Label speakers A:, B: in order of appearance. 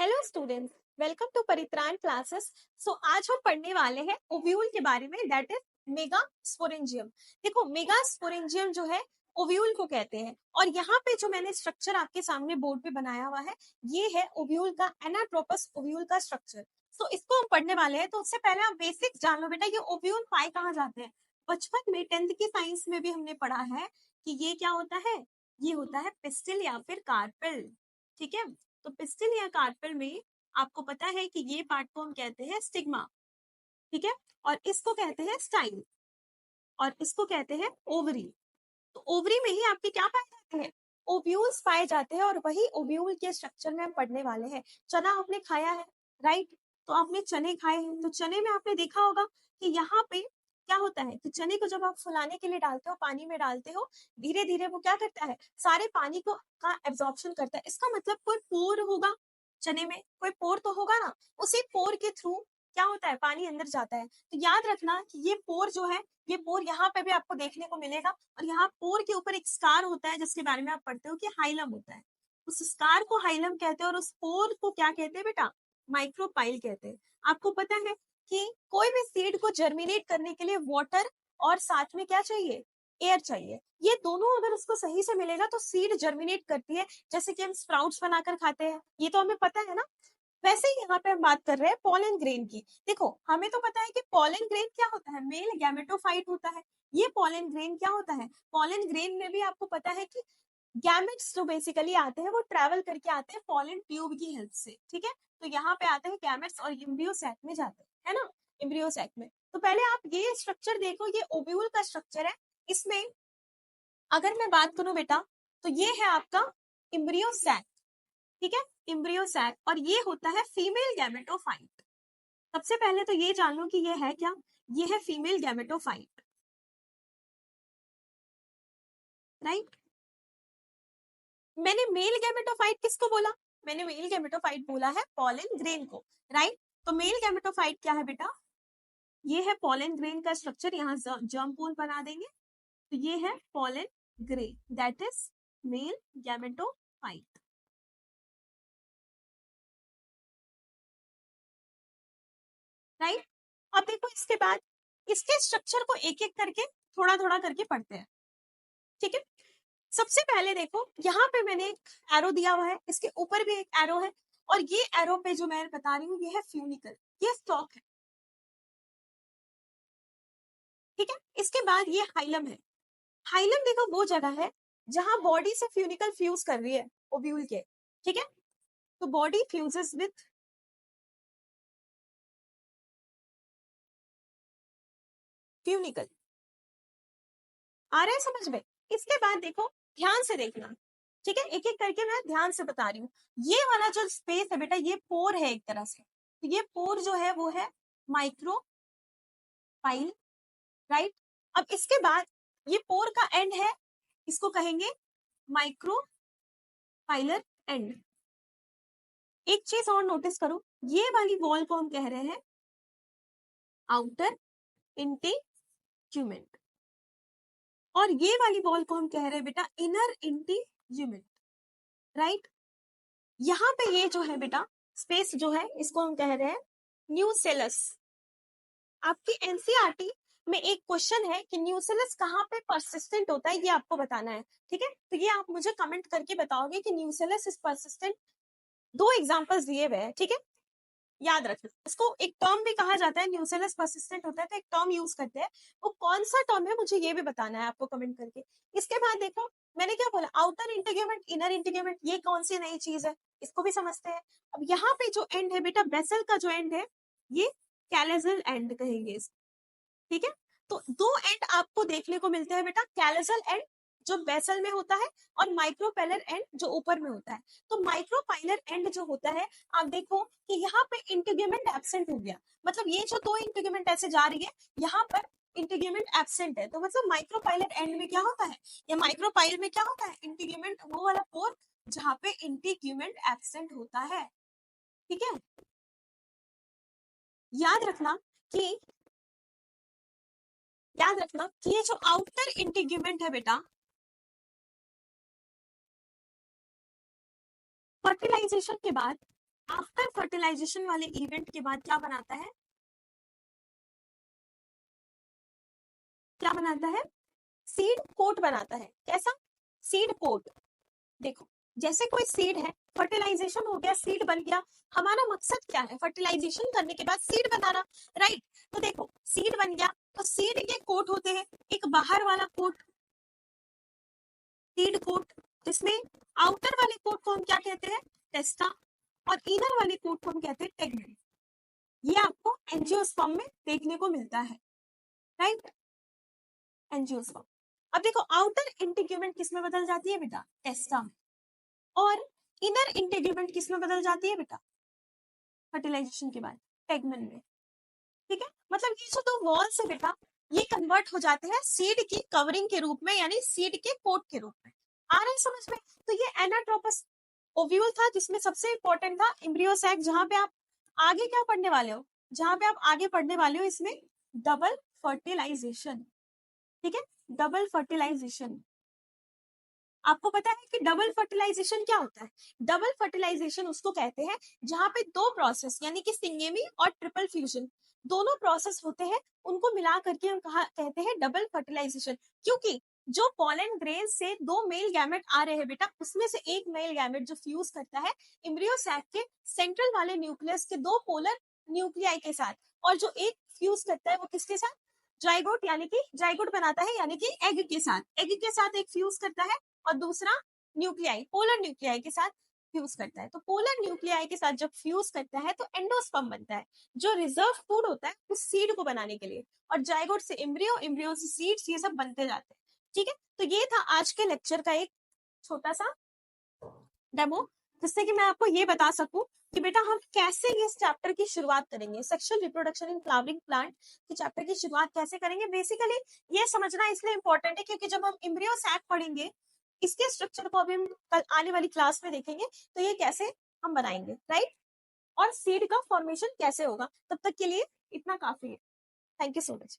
A: Hello students, welcome to Paritran classes. So आज हम पढ़ने वाले हैं ओव्यूल के बारे में, दैट इज मेगा स्पोरेंजियम। देखो, मेगा स्पोरेंजियम जो है ओव्यूल को कहते हैं, और यहाँ पे जो मैंने स्ट्रक्चर आपके सामने बोर्ड पे बनाया हुआ है, ये है ओव्यूल का, एनाट्रोपस ओव्यूल का स्ट्रक्चर। सो इसको हम पढ़ने वाले हैं। तो उससे पहले आप बेसिक्स जान लो बेटा, ये ओव्यूल पाए कहाँ जाते हैं। बचपन में 10th की साइंस में भी हमने पढ़ा है कि ये क्या होता है, ये होता है पिस्टिल या फिर कार्पेल। ठीक है, तो पिस्टिल या कार्पेल में आपको पता है कि ये पार्ट को हम कहते हैं स्टिग्मा। ठीक है, और इसको कहते हैं स्टाइल, और इसको कहते हैं ओवरी। तो ओवरी में ही आपके क्या पाए जाते हैं, ओव्यूल्स पाए जाते हैं, और वही ओव्यूल के स्ट्रक्चर में हम पढ़ने वाले हैं। चना आपने खाया है, राइट? तो आपने चने खाए हैं, तो चने में आपने देखा होगा कि यहाँ पे क्या होता है कि चने को जब आप फुलाने के लिए डालते हो, पानी में डालते हो, धीरे धीरे वो क्या करता है, सारे पानी को का एब्जॉर्प्शन करता है। इसका मतलब कोई पोर होगा, चने में कोई पोर तो होगा ना, उसी पोर के थ्रू क्या होता है, पानी अंदर जाता है। तो याद रखना कि ये पोर जो है, ये पोर यहाँ पे भी आपको देखने को मिलेगा, और यहाँ पोर के ऊपर एक स्कार होता है जिसके बारे में आप पढ़ते हो कि हाइलम होता है। उस स्कार को हाइलम कहते हैं, और उस पोर को क्या कहते हैं बेटा, माइक्रोपाइल कहते हैं। आपको पता है कि कोई भी सीड को जर्मिनेट करने के लिए वाटर और साथ में क्या चाहिए, एयर चाहिए। ये दोनों अगर उसको सही से मिलेगा तो सीड जर्मिनेट करती है, जैसे कि हम स्प्राउट्स बनाकर खाते हैं, ये तो हमें पता है ना। वैसे ही यहाँ पे हम बात कर रहे हैं पॉलन ग्रेन की। देखो, हमें तो पता है कि पॉलन ग्रेन क्या होता है, मेल गैमेटोफाइट होता है। ये पॉलन ग्रेन क्या होता है, पॉलन ग्रेन में भी आपको पता है कि गैमेट्स जो बेसिकली आते हैं वो ट्रेवल करके आते हैं पॉलन ट्यूब की हेल्प से। ठीक है, तो यहाँ पे आते हैं गैमेट्स और एम्ब्रियो सैक में जाते हैं, है ना, एम्ब्रियो सैक में। तो पहले आप ये स्ट्रक्चर देखो, ये ओव्यूल का स्ट्रक्चर है। इसमें अगर मैं बात करूं बेटा, तो ये है आपका एम्ब्रियो सैक। ठीक है, एम्ब्रियो सैक, और ये होता है फीमेल गैमेटोफाइट। सबसे पहले तो ये जान लो कि ये है क्या, ये है फीमेल गैमेटोफाइट, राइट। मैंने मेल गैमेटोफाइट किसको बोला, मैंने मेल गैमेटोफाइट बोला है पॉलन ग्रेन को, राइट। तो मेल गैमेटोफाइट क्या है बेटा, ये है पॉलन ग्रेन का स्ट्रक्चर, यहाँ जर्म पूल बना देंगे। तो ये है pollen grain, that is male gametophyte, right. अब देखो, इसके बाद इसके स्ट्रक्चर को एक एक करके थोड़ा थोड़ा करके पढ़ते हैं। ठीक है, सबसे पहले देखो, यहाँ पे मैंने एक एरो दिया हुआ है, इसके ऊपर भी एक एरो है, और ये एरो पे जो मैं बता रही हूँ ये है फ्यूनिकल, ये स्टॉक है। ठीक है, इसके बाद ये हाइलम है। हाइलम देखो वो जगह है जहां बॉडी से फ्यूनिकल फ्यूज कर रही है ओव्यूल के। ठीक है, तो बॉडी फ्यूजेस विथ फ्यूनिकल, आ रहा है समझ में। इसके बाद देखो, ध्यान से देखना, ठीक है, एक एक करके मैं ध्यान से बता रही हूँ। ये वाला जो स्पेस है बेटा, ये पोर है एक तरह से। तो ये पोर जो है वो है माइक्रोपाइल, राइट। अब इसके बाद ये पोर का एंड है, इसको कहेंगे माइक्रोपाइलर एंड। एक चीज और नोटिस करो, ये वाली वॉल को हम कह रहे हैं आउटर इंटीग्यूमेंट, और ये वाली वॉल को हम कह रहे हैं बेटा इनर इंटीग्यूमेंट, राइट। यहाँ पे ये जो है बेटा स्पेस जो है, इसको हम कह रहे हैं न्यूसेलस। आपकी एनसीईआरटी में एक क्वेश्चन है कि न्यूसेलस कहाँ पे परसिस्टेंट होता है, ये आपको बताना है। ठीक है, तो ये आप मुझे कमेंट करके बताओगे कि न्यूसेलस इज परसिस्टेंट। दो एग्जांपल्स दिए हुए हैं, ठीक है, याद रखना। इसको एक टर्म भी कहा जाता है, न्यूसेलस परसिस्टेंट होता है तो एक टर्म यूज करते हैं, वो कौन सा टर्म है मुझे ये भी बताना है आपको कमेंट करके। इसके बाद देखो, मैंने क्या बोला, आउटर इंटीग्यूमेंट इनर इंटीग्यूमेंट, ये कौन सी नई चीज है, इसको भी समझते हैं। अब यहाँ पे जो एंड है बेटा, बेसल का जो एंड है, ये कैलेजल एंड कहेंगे इसको। ठीक है, तो दो एंड आपको देखने को मिलते हैं बेटा, कैलेजल एंड जो बेसल में होता है, और माइक्रोपेलर एंड जो ऊपर में होता है। तो माइक्रोपाइलर एंड जो होता है, आप देखो कि यहाँ पे इंटीग्यूमेंट एब्सेंट हो गया, मतलब ये जो दो इंटीग्यूमेंट ऐसे जा रही है, यहाँ पर इंटीग्यूमेंट एब्सेंट है, तो मतलब माइक्रोपाइलर एंड में क्या होता है, या माइक्रोपाइल में क्या होता है, इंटीग्यूमेंट वो वाला पोर जहाँ पे इंटीग्यूमेंट एब्सेंट होता है। ठीक है, याद रखना कि ये जो आउटर इंटीग्यूमेंट है बेटा, फर्टिलाइजेशन के बाद आफ्टर फर्टिलाइजेशन वाले इवेंट के बाद क्या बनाता है, क्या बनाता है, सीड कोट बनाता है। कैसा, सीड कोट। देखो जैसे कोई सीड है, फर्टिलाइजेशन हो गया, सीड बन गया, हमारा मकसद क्या है, फर्टिलाइजेशन करने के बाद सीड बनाना, राइट। तो देखो सीड बन गया, तो सीड के कोट होते हैं, एक बाहर वाला कोट सीड कोट, जिसमें आउटर वाले कोट को हम क्या कहते हैं, टेस्टा, और इनर वाले कोट को हम कहते हैं टेगमेंट। ये आपको एंजियोस्पर्म में देखने को मिलता है, राइट, एंजियोस्पर्म। अब देखो आउटर इंटीग्यूमेंट किस में बदल जाती है बेटा, टेस्टा में, और इनर इंटीग्यूमेंट किस में बदल जाती है बेटा, फर्टिलाइजेशन के बाद टेगमेंट में। ठीक है, मतलब ये जो दो वॉल्स है बेटा, ये कन्वर्ट हो जाते हैं सीड की कवरिंग के रूप में, यानी सीड के कोट के रूप में। आ रहा है समझ में। तो ये एनाट्रोपस ओव्यूल था, जिसमें सबसे इंपॉर्टेंट था एम्ब्रियो सैक, जहां पे आप आगे क्या पढ़ने वाले हो, जहां पे आप आगे पढ़ने वाले हो इसमें डबल फर्टिलाइजेशन। ठीक है, डबल फर्टिलाइजेशन। आपको पता है कि डबल फर्टिलाइजेशन क्या होता है, डबल फर्टिलाइजेशन उसको कहते हैं जहां पे दो प्रोसेस यानी कि सिंगेमी और ट्रिपल फ्यूजन दोनों प्रोसेस होते हैं, उनको मिला करके हम कहते हैं डबल फर्टिलाइजेशन। क्योंकि जो पॉलन ग्रेन से दो मेल गैमेट आ रहे हैं बेटा, उसमें से एक मेल गैमेट जो फ्यूज करता है एम्ब्रियो सैक के सेंट्रल वाले न्यूक्लियस के दो पोलर न्यूक्लियाई के साथ, और जो एक फ्यूज करता है वो किसके साथ, जाइगोट, यानी कि जाइगोट बनाता है, यानी कि एग के साथ, एग के साथ एक फ्यूज करता है, और दूसरा न्यूक्लियाई पोलर न्यूक्लियाई के साथ फ्यूज करता है। तो पोलर न्यूक्लियाई के साथ जब फ्यूज करता है तो एंडोस्पर्म बनता है, जो रिजर्व फूड होता है उस सीड को बनाने के लिए, और जाइगोट से एम्ब्रियो, एम्ब्रियो से सीड्स, ये सब बनते जाते हैं। ठीक है, तो ये था आज के लेक्चर का एक छोटा सा डेमो, जिससे कि मैं आपको ये बता सकूं कि बेटा हम कैसे इस चैप्टर की शुरुआत करेंगे, sexual reproduction in flowering plant के चैप्टर की शुरुआत कैसे करेंगे। बेसिकली ये समझना इसलिए इंपॉर्टेंट है क्योंकि जब हम एम्ब्रियो सैक पढ़ेंगे, इसके स्ट्रक्चर को अभी हम कल आने वाली क्लास में देखेंगे, तो ये कैसे हम बनाएंगे, राइट, और सीड का फॉर्मेशन कैसे होगा। तब तक के लिए इतना काफी है। Thank you so much.